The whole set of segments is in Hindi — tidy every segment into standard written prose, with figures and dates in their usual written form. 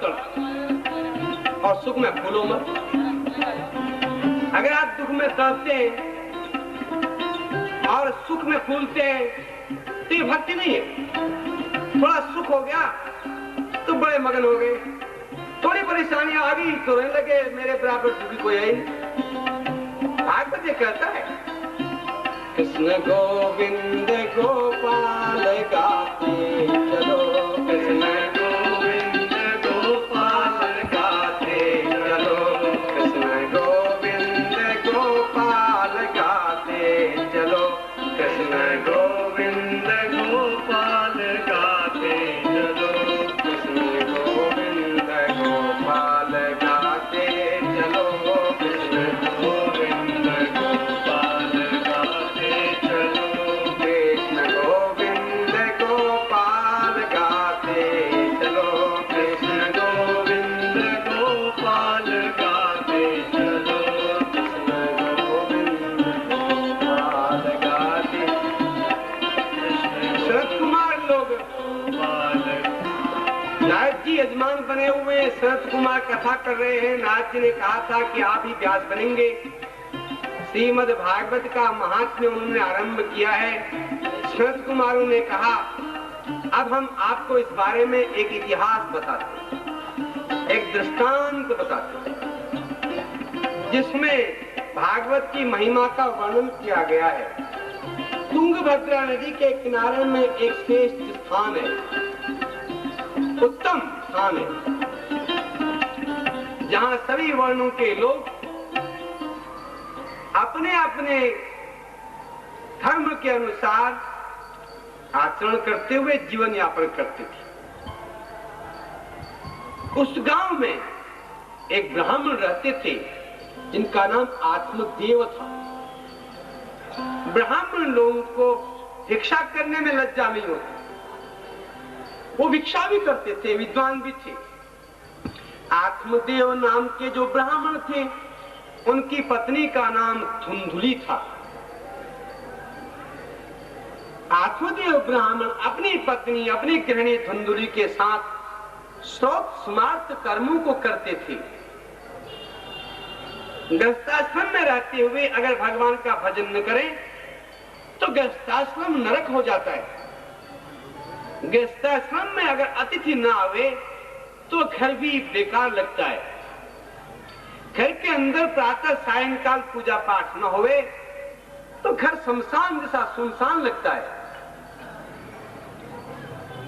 तड़प और सुख में फूलो मत। अगर आप दुख में तड़पते हैं और सुख में फूलते हैं तो ये भक्ति नहीं है। थोड़ा सुख हो गया तो बड़े मगन हो गए, थोड़ी परेशानियां आ गई तो रहने लगे मेरे बराबर दुखी कोई है नहीं। भागवत ये कहता है कृष्ण गोविंद गोपाल गाते चलो, कृष्ण गोविंद गोपाल गाते चलो, कृष्ण गोविंद गोपाल गाते चलो, कृष्ण गोविंद गोपाल गाते चलो, कृष्ण गोविंद गोपाल गाते चलो, कृष्ण गोविंद गोपाल गाते चलो, कृष्ण गोविंद गोपाल गाते चलो, कृष्ण गोविंद गोपाल गाते चलो, कृष्ण गोविंद गोपाल गाते। शरद कुमार लोग नारद जी यजमान बने हुए हैं, शरद कुमार कथा कर रहे हैं। नारद जी ने कहा था कि आप ही व्यास बनेंगे। श्रीमद् भागवत का महात्म्य उन्होंने आरंभ किया है। शरद कुमार ने कहा अब हम आपको इस बारे में एक इतिहास बताते हैं, एक दृष्टांत बताते हैं जिसमें भागवत की महिमा का वर्णन किया गया है। तुंगभद्रा नदी के किनारे में एक श्रेष्ठ स्थान है, उत्तम स्थान है, जहां सभी वर्णों के लोग अपने अपने धर्म के अनुसार आचरण करते हुए जीवन यापन करते थे। उस गांव में एक ब्राह्मण रहते थे जिनका नाम आत्मदेव था। ब्राह्मण लोगों को भिक्षा करने में लज्जा नहीं होती, वो भिक्षा भी करते थे, विद्वान भी थे। आत्मदेव नाम के जो ब्राह्मण थे उनकी पत्नी का नाम धुंधुली था। आत्मदेव ब्राह्मण अपनी पत्नी अपनी गृहिणी धुंधुली के साथ श्रोत स्मार्त कर्मों को करते थे। गृहस्थाश्रम में रहते हुए अगर भगवान का भजन न करें तो गृहस्थाश्रम नरक हो जाता है। गृहस्थाश्रम में अगर अतिथि न आवे तो घर भी बेकार लगता है। घर के अंदर प्रातः सायंकाल पूजा पाठ न होवे तो घर शमशान जैसा सुनसान लगता है।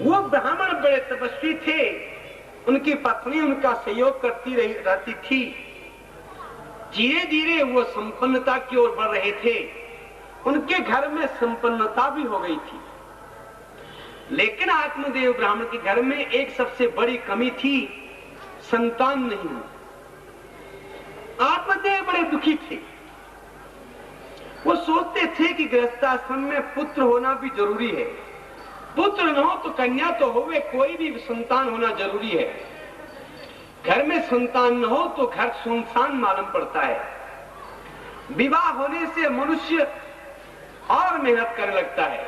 वो ब्राह्मण बड़े तपस्वी थे, उनकी पत्नी उनका सहयोग करती रहती थी। धीरे धीरे वो संपन्नता की ओर बढ़ रहे थे। उनके घर में संपन्नता भी हो गई थी, लेकिन आत्मदेव ब्राह्मण के घर में एक सबसे बड़ी कमी थी, संतान नहीं। आत्मदेव बड़े दुखी थे। वो सोचते थे कि गृहस्थाश्रम में पुत्र होना भी जरूरी है। पुत्र न हो तो कन्या तो होवे, कोई भी संतान होना जरूरी है। घर में संतान न हो तो घर सुनसान मालूम पड़ता है। विवाह होने से मनुष्य और मेहनत करने लगता है,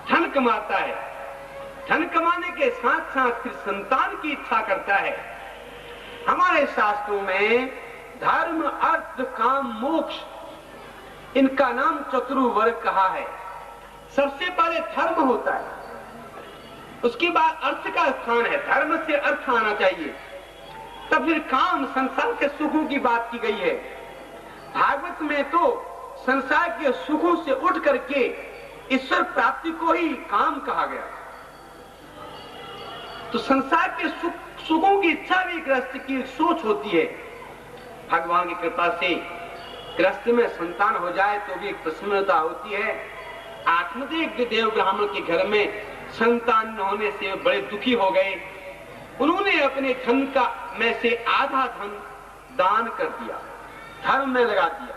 धन कमाता है। धन कमाने के साथ साथ फिर संतान की इच्छा करता है। हमारे शास्त्रों में धर्म अर्थ काम मोक्ष इनका नाम चतुर्वर्ग कहा है। सबसे पहले धर्म होता है, उसके बाद अर्थ का स्थान है, धर्म से अर्थ आना चाहिए, तब फिर काम संसार के सुखों की बात की गई है। भागवत में तो संसार के सुखों से उठ करके ईश्वर प्राप्ति को ही काम कहा गया। तो संसार के सुखों की इच्छा भी गृहस्थ की सोच होती है। भगवान की कृपा से गृहस्थ में संतान हो जाए तो भी एक प्रसन्नता होती है। आत्मदेव देव ब्राह्मण के घर में संतान न होने से बड़े दुखी हो गए। उन्होंने अपने धन का में से आधा धन दान कर दिया, धर्म में लगा दिया,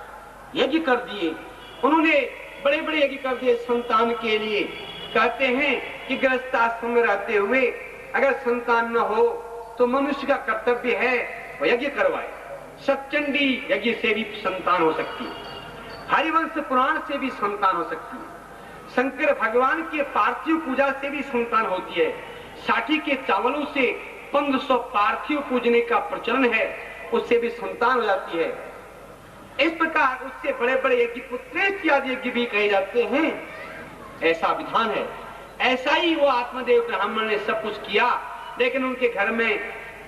यज्ञ कर दिए। उन्होंने बड़े बड़े यज्ञ कर दिए संतान के लिए। कहते हैं कि गृहस्थाश्रम में रहते हुए अगर संतान न हो तो मनुष्य का कर्तव्य है वो यज्ञ करवाए। सतचंडी यज्ञ से भी संतान हो सकती है, हरिवंश पुराण से भी संतान हो सकती है, शंकर भगवान के पार्थिव पूजा से भी संतान होती है, साठी के चावलों से 1500 पार्थिव पूजने का प्रचलन है, उससे भी संतान हो जाती है। इस प्रकार उससे बड़े बड़े यज्ञ पुत्रेत्यादि यज्ञ भी कहे जाते हैं, ऐसा विधान है। ऐसा ही वो आत्मदेव ब्राह्मण ने सब कुछ किया, लेकिन उनके घर में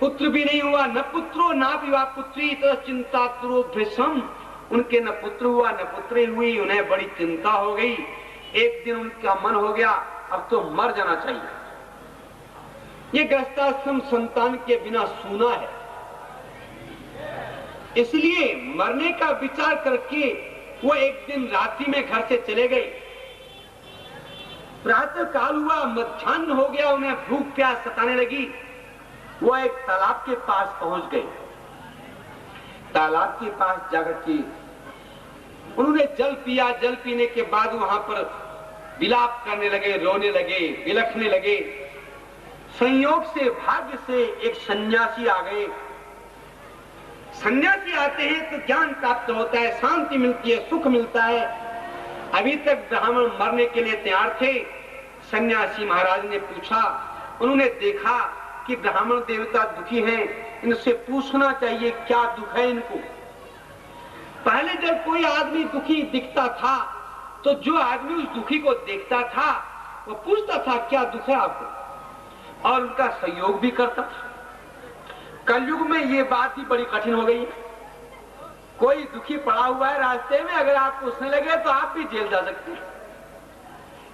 पुत्र भी नहीं हुआ, न पुत्रो ना विवाह पुत्री चिंता तुरो भृशम। उनके न पुत्र हुआ न पुत्री हुई, उन्हें बड़ी चिंता हो गई। एक दिन उनका मन हो गया अब तो मर जाना चाहिए। ये गृहस्थाश्रम संतान के बिना सूना है, इसलिए मरने का विचार करके वो एक दिन रात्रि में घर से चले गए। प्रातः काल हुआ, मध्याह्न हो गया, उन्हें भूख प्यास सताने लगी। वो एक तालाब के पास पहुंच गए। तालाब के पास जाकर के उन्होंने जल पिया। जल पीने के बाद वहां पर विलाप करने लगे, रोने लगे, बिलखने लगे। संयोग से, भाग्य से एक सन्यासी आ गए। सन्यासी आते हैं तो ज्ञान प्राप्त होता है, शांति मिलती है, सुख मिलता है। अभी तक ब्राह्मण मरने के लिए तैयार थे। सन्यासी महाराज ने पूछा, उन्होंने देखा कि ब्राह्मण देवता दुखी हैं, इनसे पूछना चाहिए क्या दुख है इनको। पहले जब कोई आदमी दुखी दिखता था तो जो आदमी उस दुखी को देखता था वो पूछता था क्या दुख है आपको, और उनका सहयोग भी करता था। कलयुग में ये बात ही बड़ी कठिन हो गई है। कोई दुखी पड़ा हुआ है रास्ते में, अगर आप पूछने लगे तो आप भी जेल जा सकते हैं।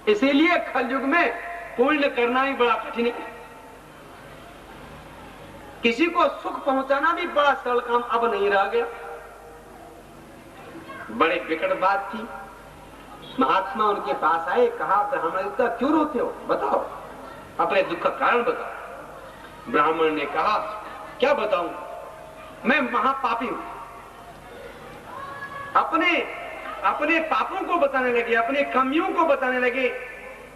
इसीलिए कलयुग में पुण्य करना ही बड़ा कठिन है। किसी को सुख पहुंचाना भी बड़ा सरल काम अब नहीं रह गया। बड़े विकट बात थी। महात्मा उनके पास आए, कहा ब्राह्मण इतना क्यों रोते हो, बताओ अपने दुख का कारण बताओ। ब्राह्मण ने कहा क्या बताऊं, मैं महापापी हूं। अपने पापों को बताने लगे, अपने कमियों को बताने लगे।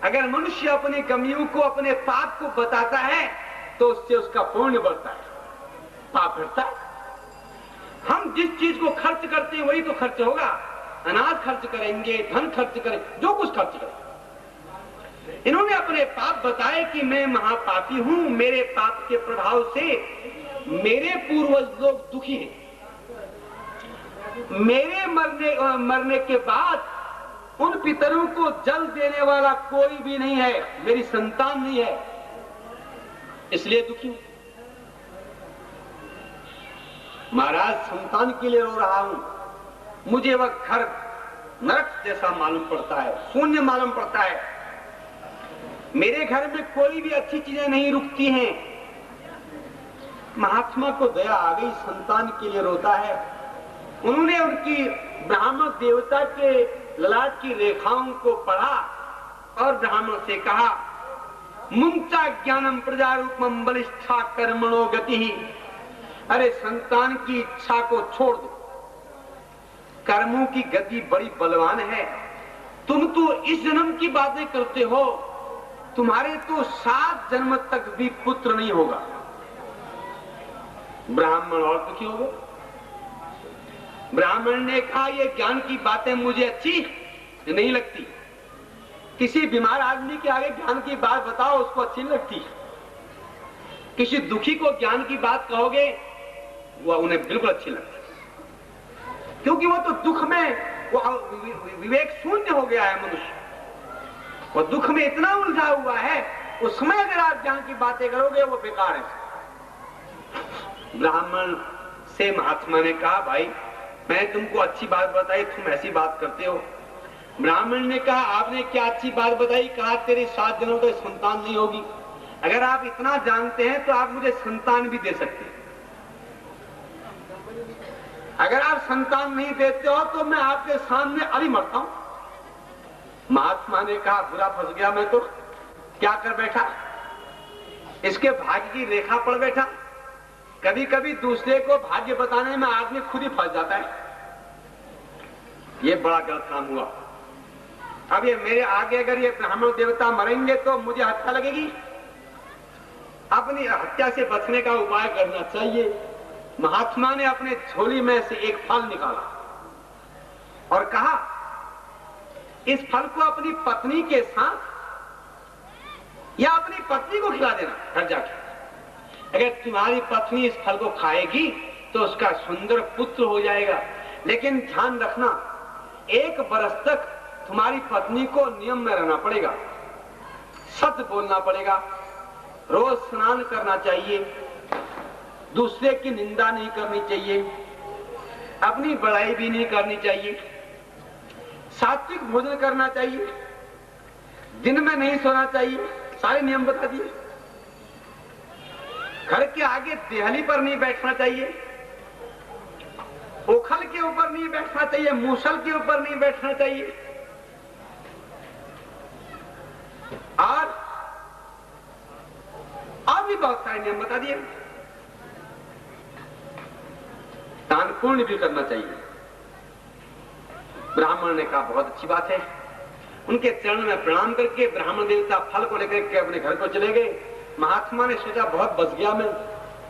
अगर मनुष्य अपनी कमियों को, अपने पाप को बताता है तो उससे उसका पुण्य बढ़ता है, पाप हटता है। हम जिस चीज को खर्च करते हैं वही तो खर्च होगा। अनाज खर्च करेंगे, धन खर्च करें, जो कुछ खर्च करें। इन्होंने अपने पाप बताए कि मैं महापापी हूं, मेरे पाप के प्रभाव से मेरे पूर्वज लोग दुखी हैं। मेरे मरने के बाद उन पितरों को जल देने वाला कोई भी नहीं है, मेरी संतान नहीं है, इसलिए दुखी हूं। महाराज संतान के लिए रो रहा हूं, मुझे वह घर नरक जैसा मालूम पड़ता है, शून्य मालूम पड़ता है। मेरे घर में कोई भी अच्छी चीजें नहीं रुकती हैं। महात्मा को दया आ गई, संतान के लिए रोता है। उन्होंने उनकी ब्राह्मण देवता के ललाट की रेखाओं को पढ़ा और ब्राह्मण से कहा मुंचा ज्ञानम प्रजारूपम बलिष्ठा कर्मणो गति। अरे संतान की इच्छा को छोड़ दो, कर्मों की गति बड़ी बलवान है। तुम तो इस जन्म की बातें करते हो, तुम्हारे तो 7 जन्म तक भी पुत्र नहीं होगा। ब्राह्मण और दुखी हो गए। ब्राह्मण ने कहा ये ज्ञान की बातें मुझे अच्छी नहीं लगती। किसी बीमार आदमी के आगे ज्ञान की बात बताओ, उसको अच्छी नहीं लगती। किसी दुखी को ज्ञान की बात कहोगे, वो उन्हें बिल्कुल अच्छी लगती, क्योंकि वो तो दुख में वो विवेक शून्य हो गया है मनुष्य। वो दुख में इतना उलझा हुआ है, उसमें अगर आप ज्ञान की बातें करोगे वो बेकार है। ब्राह्मण से महात्मा ने कहा भाई मैं तुमको अच्छी बात बताई, तुम ऐसी बात करते हो। ब्राह्मण ने कहा आपने क्या अच्छी बात बताई, कहा तेरी 7 जन्मों तक संतान नहीं होगी। अगर आप इतना जानते हैं तो आप मुझे संतान भी दे सकते हैं। अगर आप संतान नहीं देते हो तो मैं आपके सामने अभी मरता हूं। महात्मा ने कहा बुरा फंस गया मैं तो, क्या कर बैठा, इसके भाग्य की रेखा पड़ बैठा। कभी कभी दूसरे को भाग्य बताने में आदमी खुद ही फंस जाता है। ये बड़ा गलत काम हुआ। अब ये मेरे आगे अगर ये ब्राह्मण देवता मरेंगे तो मुझे हत्या लगेगी। अपनी हत्या से बचने का उपाय करना चाहिए। महात्मा ने अपने झोली में से एक फल निकाला और कहा इस फल को अपनी पत्नी के साथ या अपनी पत्नी को खिला देना घर जाके। अगर तुम्हारी पत्नी इस फल को खाएगी तो उसका सुंदर पुत्र हो जाएगा। लेकिन ध्यान रखना, 1 बरस तक तुम्हारी पत्नी को नियम में रहना पड़ेगा, सत्य बोलना पड़ेगा, रोज स्नान करना चाहिए, दूसरे की निंदा नहीं करनी चाहिए, अपनी बड़ाई भी नहीं करनी चाहिए, सात्विक भोजन करना चाहिए, दिन में नहीं सोना चाहिए। सारे नियम बता दिए। घर के आगे देहली पर नहीं बैठना चाहिए, ओखल के ऊपर नहीं बैठना चाहिए, मूसल के ऊपर नहीं बैठना चाहिए, और भी बहुत सारे नियम बता दिए। दान पुण्य भी करना चाहिए। ब्राह्मण ने कहा बहुत अच्छी बात है। उनके चरण में प्रणाम करके ब्राह्मण देवता फल को लेकर के अपने घर को चले गए। महात्मा ने सोचा बहुत बच गया मैं,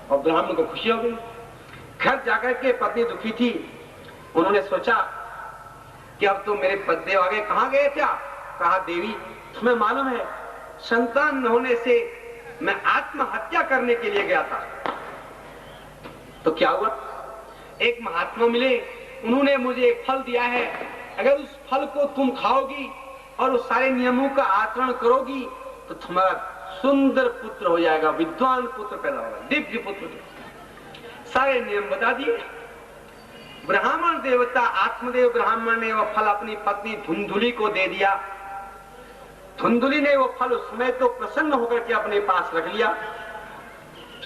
और ब्राह्मण को खुशी हो गई। घर जाकर के पत्नी दुखी थी। उन्होंने सोचा कि अब तो मेरे पतिदेव आ गए। कहां गए क्या? कहा देवी तुम्हें मालूम है संतान न होने से मैं आत्महत्या करने के लिए गया था। तो क्या हुआ? एक महात्मा मिले, उन्होंने मुझे एक फल दिया है, अगर उस फल को तुम खाओगी और उस सारे नियमों का आचरण करोगी तो तुम्हारा सुंदर पुत्र हो जाएगा, विद्वान पुत्र पैदा होगा, दिव्य पुत्र। सारे नियम बता दिए। ब्राह्मण देवता आत्मदेव ब्राह्मण ने वो फल अपनी पत्नी धुंधुली को दे दिया। धुंधुली ने वो फल उस समय तो प्रसन्न होकर के अपने पास रख लिया।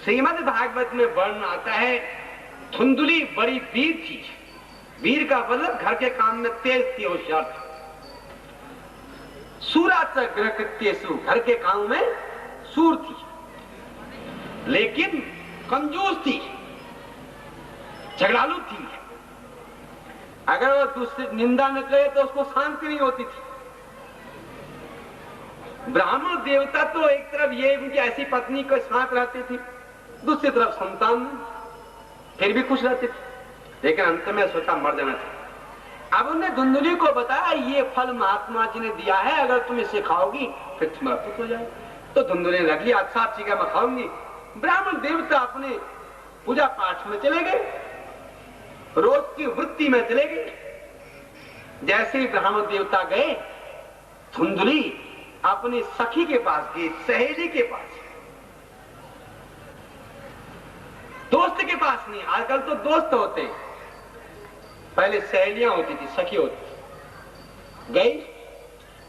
श्रीमद् भागवत में वर्णन आता है धुंधुली बड़ी वीर थी। वीर का मतलब घर के काम में तेज थी, होशियार थी। सूराच ग्रह कृत्येषु, घर के काम में सूर थी, लेकिन कंजूस थी, झगड़ालू थी। अगर वो दूसरी निंदा न करे तो उसको शांति नहीं होती थी। ब्राह्मण देवता तो एक तरफ ये उनकी ऐसी पत्नी के साथ रहती थी, दूसरी तरफ संतान फिर भी खुश रहते थे, लेकिन अंत में सोचा मर जाना था। अब उन्होंने धुंधुली को बताया ये फल महात्मा जी ने दिया है, अगर तुम इसे खाओगी फिर तुम्हारा पुत्र हो जाएगा। तो धुंधुली ने रख लिया, अच्छा ठीक है मैं खाऊंगी। ब्राह्मण देवता अपने पूजा पाठ में चले गए, रोज की वृत्ति में चले गए। जैसे ही ब्राह्मण देवता गए, धुंधुली अपनी सखी के पास गई, सहेली के पास, दोस्त के पास नहीं। आजकल तो दोस्त होते हैं, पहले सहेलियां होती थी, सखी होती थी। गई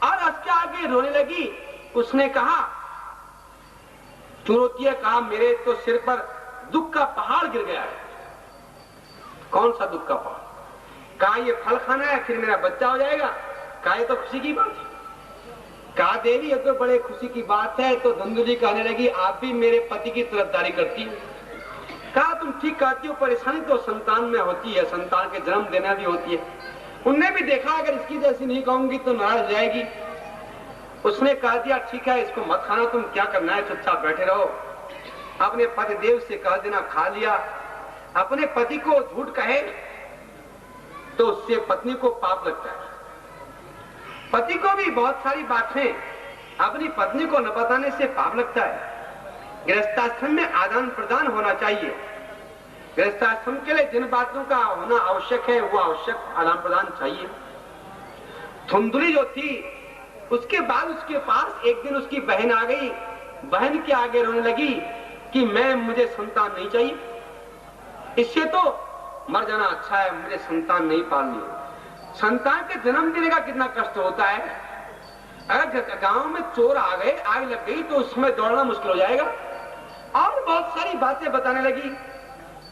और उसके आगे रोने लगी। उसने कहा, चुनौतियां कहा मेरे तो सिर पर दुख का पहाड़ गिर गया है। कौन सा दुख का पहाड़? कहा ये फल खाना है फिर मेरा बच्चा हो जाएगा। कहा ये तो खुशी की बात है। कहा देवी ये तो बड़े खुशी की बात है। तो धुंधुली कहने लगी आप भी मेरे पति की तरफदारी करती हो। कहा तुम ठीक कहती हो, परेशानी तो संतान में होती है, संतान के जन्म देना भी होती है। उनने भी देखा अगर इसकी जैसी नहीं कहूंगी तो नाराज जाएगी। उसने कह दिया ठीक है इसको मत खाना, तुम क्या करना है चुपचाप बैठे रहो। अपने पति देव से कह देना खा लिया। अपने पति को झूठ कहे तो उससे पत्नी को पाप लगता है। पति को भी बहुत सारी बातें अपनी पत्नी को न बताने से पाप लगता है। गृहस्थाश्रम में आदान प्रदान होना चाहिए। गृहस्थाश्रम के लिए जिन बातों का होना आवश्यक है वो आवश्यक आदान प्रदान चाहिए। धुंधुली जो थी उसके बाद उसके पास एक दिन उसकी बहन आ गई। बहन के आगे रोने लगी कि मुझे संतान नहीं चाहिए, इससे तो मर जाना अच्छा है, मुझे संतान नहीं पालनी है। संतान के जन्म देने का कितना कष्ट होता है। अगर गांव में चोर आ गए, आग लग गई तो उसमें दौड़ना मुश्किल हो जाएगा। और बहुत सारी बातें बताने लगी।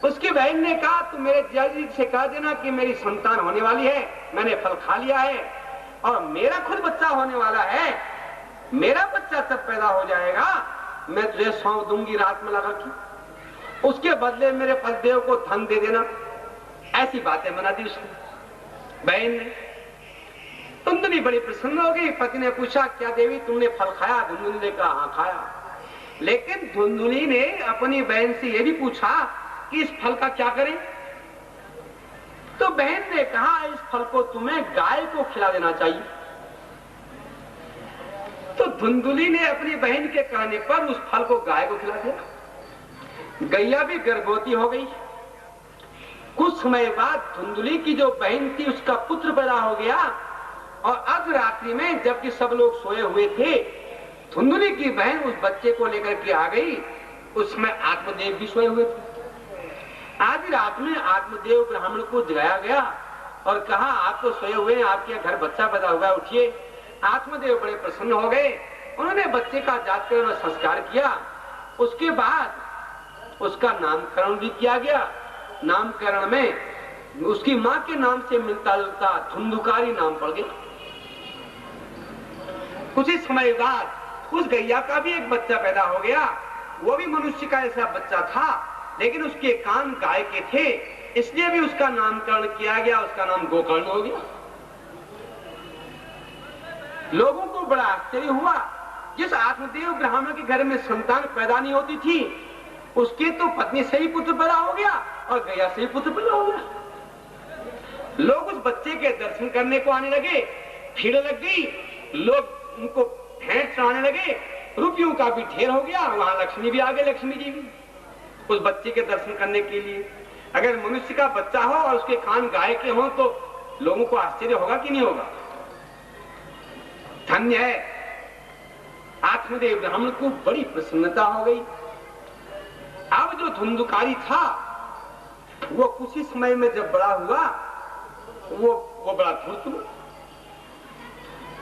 उसकी बहन ने कहा तुम मेरे जियाजी से कह देना कि मेरी संतान होने वाली है, मैंने फल खा लिया है और मेरा खुद बच्चा होने वाला है, मेरा बच्चा तब पैदा हो जाएगा, मैं तुझे सौंप दूंगी रात में लगा के, उसके बदले मेरे पतिदेव को धन दे देना। ऐसी बातें बना दी उसने बहन ने। धुंधुली बड़ी प्रसन्न हो गई। पति ने पूछा क्या देवी तुमने फल खाया? धुंधुली ने कहा हाँ खाया। लेकिन धुंधुली ने अपनी बहन से यह भी पूछा कि इस फल का क्या करें? तो बहन ने कहा इस फल को तुम्हें गाय को खिला देना चाहिए। तो धुंधुली ने अपनी बहन के कहने पर उस फल को गाय को खिला दिया। गैया भी गर्भवती हो गई। कुछ समय बाद धुंधुली की जो बहन थी उसका पुत्र पैदा हो गया और अर्धरात्रि में जबकि सब लोग सोए हुए थे, धुंधुली की बहन उस बच्चे को लेकर के आ गई। उसमें आत्मदेव भी सोए हुए थे। आज रात में आत्मदेव ब्राह्मण को जगाया गया और कहा, आप तो सोए हुए हैं, आपके घर बच्चा पैदा हुआ, उठिए। आत्मदेव बड़े प्रसन्न हो गए। उन्होंने बच्चे का जाकर संस्कार किया। उसके बाद उसका नामकरण भी किया गया। नामकरण में उसकी मां के नाम से मिलता जुलता धुंधुकारी नाम पड़ गया। कुछ ही समय बाद उस गैया का भी एक बच्चा पैदा हो गया। वो भी मनुष्य का ऐसा बच्चा था, लेकिन उसके कान गाय के थे, इसलिए भी उसका नामकरण किया गया। उसका नाम गोकर्ण हो गया। लोगों को बड़ा आश्चर्य हुआ। जिस आत्मदेव ब्राह्मण के घर में संतान पैदा नहीं होती थी, उसके तो पत्नी से ही पुत्र पैदा हो गया और गैया से ही पुत्र पैदा हो गया। लोग उस बच्चे के दर्शन करने को आने लगे, भीड़ लग गई, लोग उनको भेंट चढ़ाने लगे, रुपयों का भी ढेर हो गया। वहां लक्ष्मी भी आ गए, लक्ष्मी जी भी उस बच्चे के दर्शन करने के लिए। अगर मनुष्य का बच्चा हो और उसके कान गाय के हों तो लोगों को आश्चर्य होगा कि नहीं होगा? धन्य है। आत्मदेव ब्राह्मण को बड़ी प्रसन्नता हो गई। अब जो धुंधुकारी था वो कुछ ही समय में जब बड़ा हुआ, वो बड़ा धूर्त हुआ।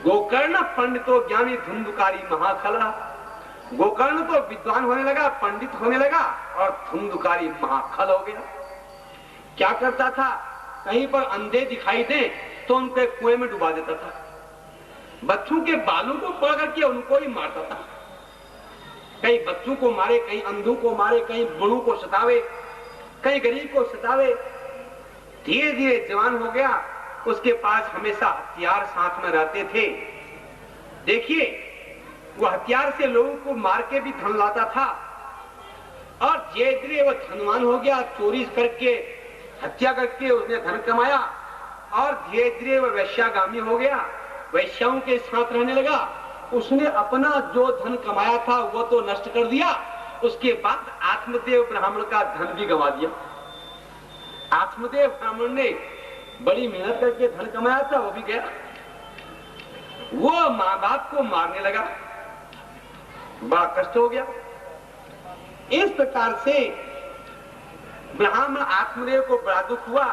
गोकर्ण पंडितो ज्ञानी धुंधुकारी महाखला। गोकर्ण तो विद्वान होने लगा, पंडित होने लगा और धुंधुकारी महाखल हो गया। क्या करता था? कहीं पर अंधे दिखाई दे तो उनको कुएं में डुबा देता था। बच्चों के बालों को पकड़ करके उनको ही मारता था। कहीं बच्चों को मारे, कहीं अंधों को मारे, कहीं बूढ़ों को सतावे, कहीं गरीब को सतावे। धीरे धीरे जवान हो गया। उसके पास हमेशा हथियार साथ में रहते थे। देखिए, वो हथियार से लोगों को मार के भी धन लाता था और धीरे धीरे वो धनवान हो गया। चोरी करके, हत्या करके उसने धन कमाया और धीरे धीरे वो वैश्यागामी हो गया। वैश्याओं के साथ रहने लगा। उसने अपना जो धन कमाया था वो तो नष्ट कर दिया। उसके बाद आत्मदेव ब्राह्मण का धन भी गंवा दिया। आत्मदेव ब्राह्मण ने बड़ी मेहनत करके धन कमाया था, वो भी गया। वो माँ बाप को मारने लगा, बड़ा कष्ट हो गया। इस प्रकार से ब्राह्मण आत्मदेव को बड़ा दुख हुआ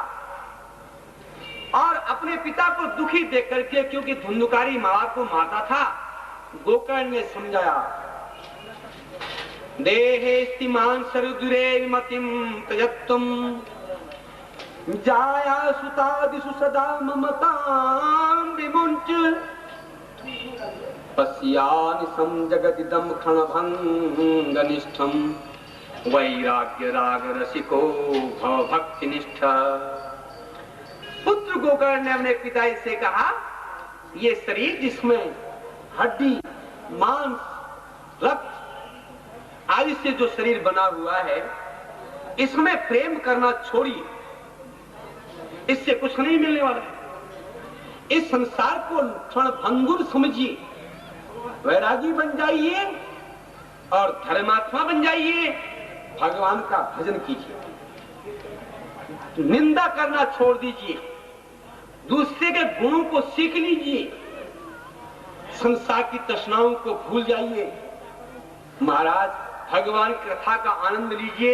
और अपने पिता को दुखी देख करके, क्योंकि धुंधुकारी माँ बाप को मारता था, गोकर्ण ने समझाया, देहे स्तिमान सरुदुरे मतिम तजत्तुम जाया सुतादिषु सदा ममतां विमुंच पश्यानि समजगदिदं क्षणभंगनिष्ठं वैराग्य राग रसिको भव भक्तिनिष्ठ। पुत्र गोकर्ण ने अपने पिता से कहा, ये शरीर जिसमें हड्डी, मांस, रक्त आदि से जो शरीर बना हुआ है, इसमें प्रेम करना छोड़िए, इससे कुछ नहीं मिलने वाला है। इस संसार को क्षण भंगुर समझिए, वैरागी बन जाइए और धर्मात्मा बन जाइए, भगवान का भजन कीजिए, निंदा करना छोड़ दीजिए, दूसरे के गुणों को सीख लीजिए, संसार की तृष्णाओं को भूल जाइए। महाराज, भगवान की कथा का आनंद लीजिए।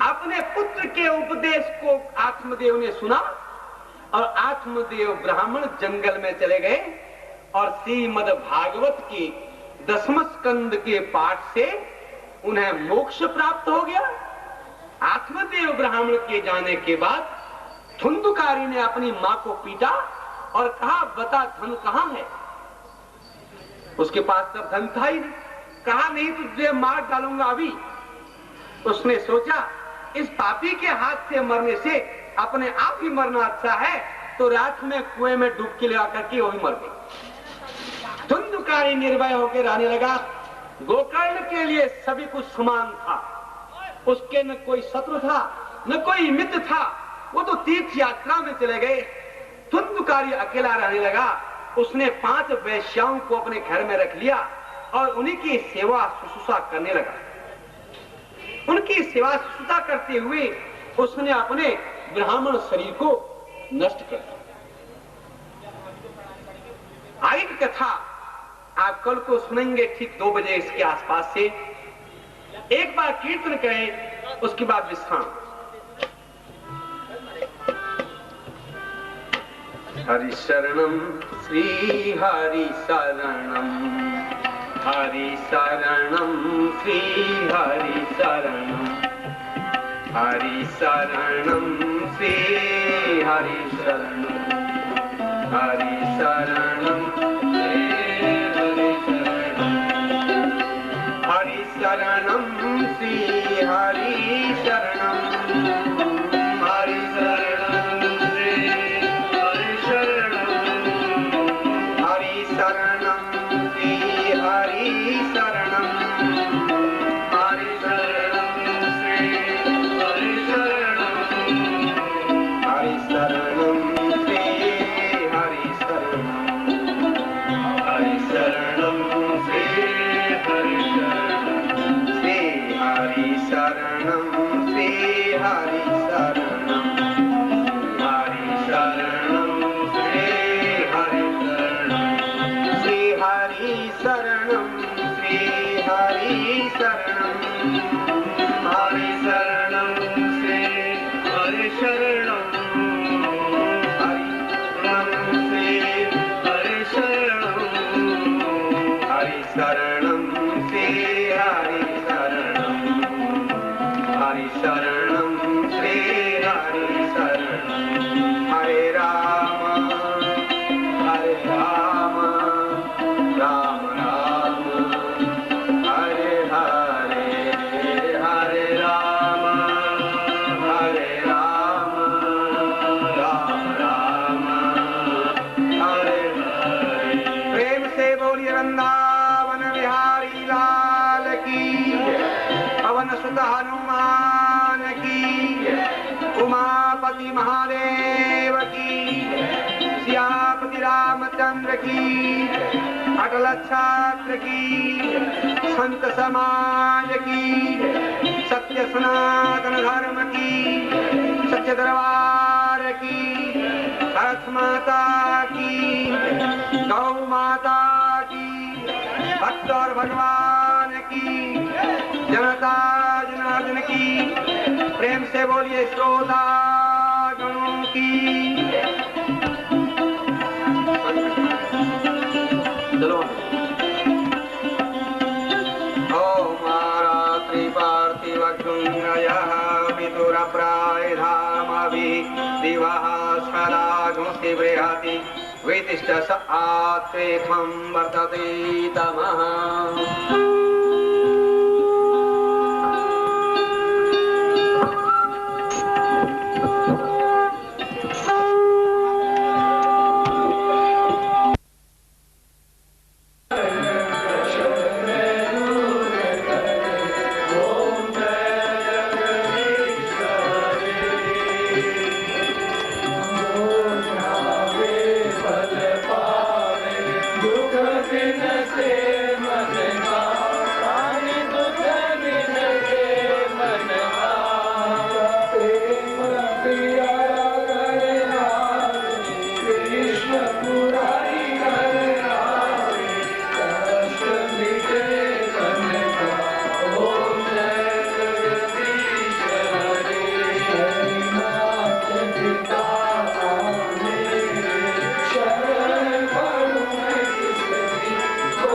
अपने पुत्र के उपदेश को आत्मदेव ने सुना और आत्मदेव ब्राह्मण जंगल में चले गए और श्रीमद् भागवत के 10वें स्कंद के पाठ से उन्हें मोक्ष प्राप्त हो गया। आत्मदेव ब्राह्मण के जाने के बाद धुंधुकारी ने अपनी मां को पीटा और कहा, बता धन कहां है? उसके पास तब धन था ही नहीं। कहा, नहीं तुझे मार डालूंगा अभी। उसने सोचा, इस पापी के हाथ से मरने से अपने आप ही मरना अच्छा है, तो रात में कुएं में डुबकी लगा करके वो भी मर गई। धुंधुकारी निर्भय होकर रहने लगा। गोकर्ण के लिए सभी कुछ समान था। उसके न कोई शत्रु था, न कोई मित्र था। वो तो तीर्थ यात्रा में चले गए। धुंधुकारी अकेला रहने लगा। उसने 5 वैश्याओं को अपने घर में रख लिया और उन्हीं की सेवा शुश्रूषा करने लगा। उनकी सेवा शुश्रूषा करते हुए उसने अपने ब्राह्मण शरीर को नष्ट कर दिया। आगे की कथा आप कल को सुनेंगे ठीक 2 बजे इसके आसपास से। एक बार कीर्तन करें, उसके बाद विश्राम। हरि शरणम श्री हरि शरणम, हरि शरणम श्री हरि शरणम, हरि शरणम श्री हरि शरणम, हरि शरणम श्री हरि शरणम, हरि शरणम श्री हरि शरणम, हरि शरणम श्री हरि शरणम, हरि शरणम श्री हरि शरणम, हरि शरणम श्री हरि शरणम, हरि शरणम श्री हरि शरणम, हरि शरणम श्री हरि शरणम, श्री हरि शरणम श्री हरि शरणम, हरि शरणम श्री हरि शरणम, श्री हरि शरणम श्री हरि शरणम, हरि शरणम श्री हरि शरणम, हरि शरणम श्री हरि शरणम, हरि शरणम श्री हरि शरणम, हरि शरणम श्री हरि शरणम, हरे राम राम राम हरे हरे, हरे राम राम राम हरे हरे। प्रेम से बोलिए वृंदावन बिहारी लाल की, पवन सुत हनुमान की, उमापति महादेव की, सियापति रामचंद्र की, अटल छात्र की, संत समाज की, सत्य सनातन धर्म की, सत्य दरबार की, भारत माता की, गौ माता की, भक्त और भगवान की, जनता जनार्दन की, प्रेम से बोलिए श्रोता गणों की। चलो वेतिष्ठ स आत्मेथं वर्तते तमः।